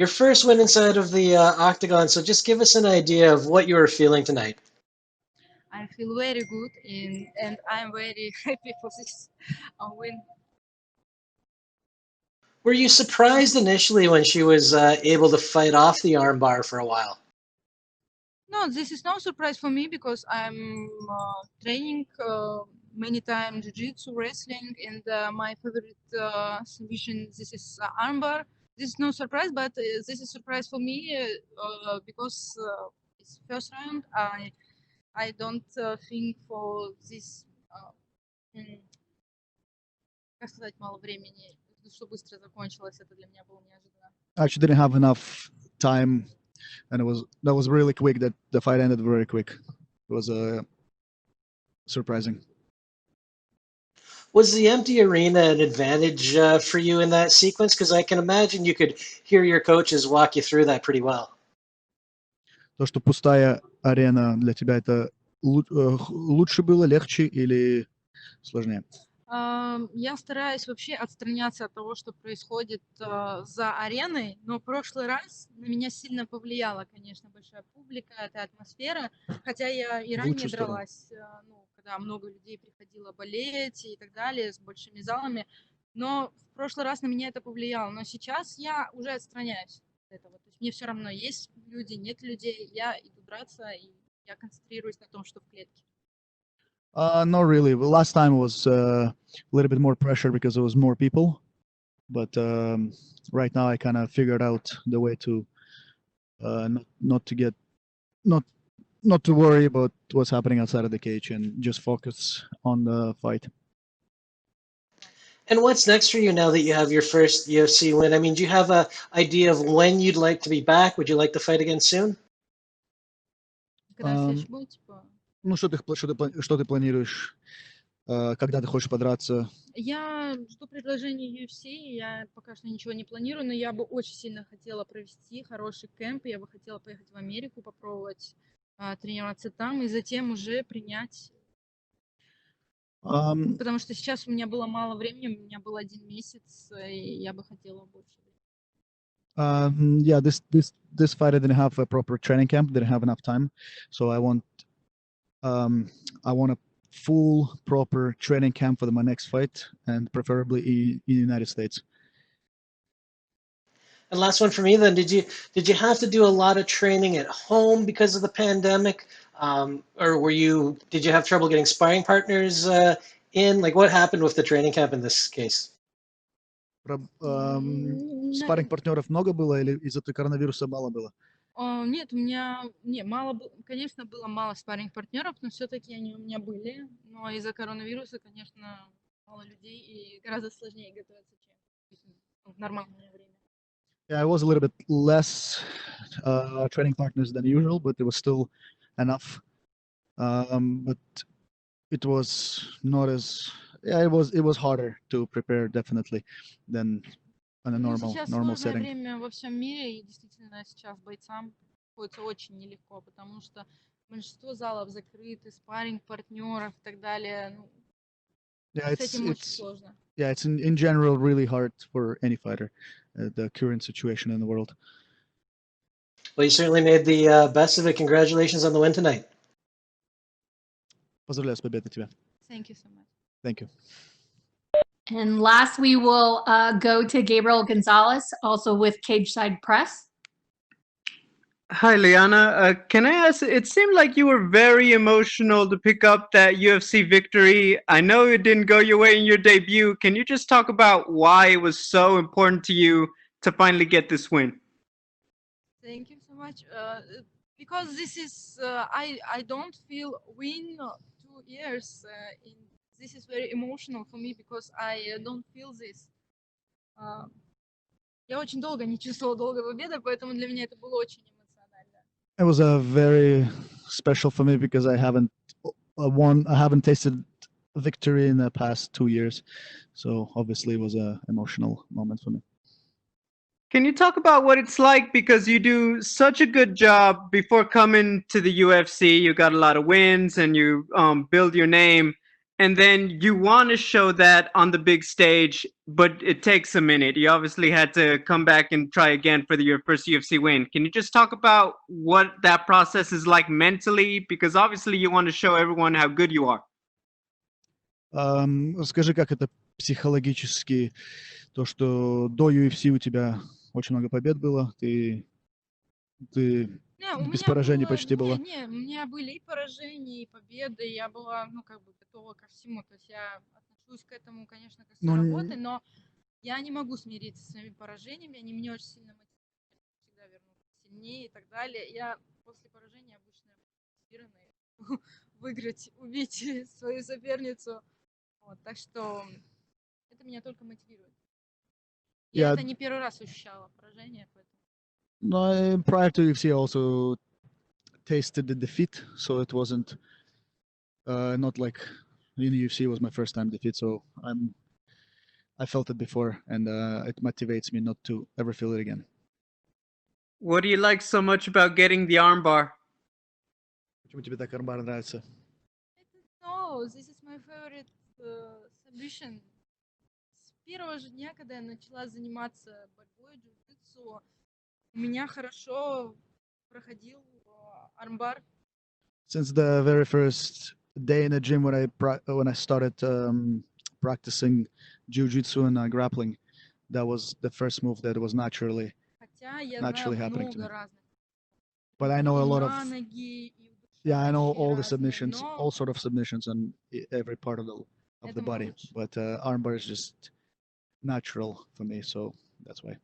Your first win inside of the octagon, so just give us an idea of what you were feeling tonight. I feel very good and I'm very happy for this win. Were you surprised initially when she was able to fight off the armbar for a while? No, this is no surprise for me because I'm training many times jiu-jitsu, wrestling, and my favorite submission this is armbar. This is no surprise, but this is surprise for me because it's first round. I don't think for this. Как сказать, мало времени, что быстро закончилось, это для меня было неожиданно. I actually didn't have enough time, and that was really quick. That the fight ended very quick. It was surprising. Was the empty arena an advantage for you in that sequence? Because I can imagine you could hear your coaches walk you through that pretty well. То, что пустая арена для тебя, это лучше было, легче или сложнее? Я стараюсь вообще отстраняться от того, что происходит за ареной, но в прошлый раз на меня сильно повлияла, конечно, большая публика, эта атмосфера, хотя я и ранее дралась, когда много людей приходило болеть и так далее, с большими залами, но в прошлый раз на меня это повлияло, но сейчас я уже отстраняюсь от этого, то есть мне все равно, есть люди, нет людей, я иду драться, и я концентрируюсь на том, что в клетке. Not really. Well, last time was a little bit more pressure because there was more people, but right now I kind of figured out the way to not to worry about what's happening outside of the cage and just focus on the fight. And what's next for you now that you have your first UFC win? I mean, do you have an idea of when you'd like to be back? Would you like to fight again soon? Ну, что ты планируешь? Когда ты хочешь подраться? Я жду предложений UFC, я пока что ничего не планирую, но я бы очень сильно хотела провести хороший кемп, я бы хотела поехать в Америку, попробовать тренироваться там и затем уже принять. Потому что сейчас у меня было мало времени, у меня был 1 месяц, и я бы хотела больше. Yeah, this fight I didn't have a proper training camp, didn't have enough time, so I want a full proper training camp for my next fight, and preferably in the United States. And last one for me then, did you have to do a lot of training at home because of the pandemic? Or did you have trouble getting sparring partners in? Like, what happened with the training camp in this case? Спарринг партнеров много было или из-за коронавируса мало было? Нет, у меня мало, конечно, было мало спарринг-партнеров, но все-таки они у меня были. Но из-за коронавируса, конечно, мало людей и гораздо сложнее готовиться, чем в нормальное время. Yeah, I was a little bit less training partners than usual, but it was still enough. But it was not as it was harder to prepare definitely than in a normal setting. Сейчас сложное время во всем мире, и действительно сейчас бойцам приходится очень нелегко, потому что большинство залов закрыты, спарринг-партнеров и так далее. С этим очень сложно. Yeah, it's in general really hard for any fighter, the current situation in the world. Well, you certainly made the best of it. Congratulations on the win tonight. Поздравляю с победой тебя. Thank you so much. Thank you. And last, we will go to Gabriel Gonzalez, also with Cage Side Press. Hi, Liana. Can I ask, it seemed like you were very emotional to pick up that UFC victory. I know it didn't go your way in your debut. Can you just talk about why it was so important to you to finally get this win? Thank you so much. Because this is, I don't feel win 2 years this is very emotional for me because I don't feel this. Я очень долго не чувствовала долгой победы, поэтому для меня это было очень эмоционально. It was a very special for me because I haven't tasted victory in the past 2 years, so obviously it was an emotional moment for me. Can you talk about what it's like, because you do such a good job before coming to the UFC? You got a lot of wins and you build your name. and then you want to show that on the big stage, but it takes a minute. You obviously had to come back and try again for your first UFC win. Can you just talk about what that process is like mentally? Because obviously you want to show everyone how good you are. Скажи, как это психологически, то, что до UFC у тебя очень много побед было, ты Не, у без меня поражений было, почти было. не, у меня были и поражения, и победы, я была, ну, как бы готова ко всему, то есть я отношусь к этому, конечно, как Ну, с работы, но я не могу смириться с своими поражениями, они меня очень сильно мотивируют, всегда вернуться сильнее и так далее. Я после поражения обычно мотивированная выиграть, убить свою соперницу, вот, так что это меня только мотивирует. Я Я, это не первый раз ощущала, поражение, поэтому... но prior to UFC I also tasted the defeat, so it wasn't not like in the UFC was my first time defeat, so I felt it before, and it motivates me not to ever feel it again. What do you like so much about getting the armbar? Почему тебе так армбар нравится? No, this is my favorite submission. С первого же дня, когда я начала заниматься борьбой, джиу-джитсу, у меня хорошо проходил армбар. Since the very first day in the gym when I started practicing jiu-jitsu and grappling, that was the first move that was naturally happening to me. Разных. But I know a lot of На ноги, и I know all the разные, submissions, но all sort of submissions on every part of the это body. лучше. But armbar is just natural for me, so that's why.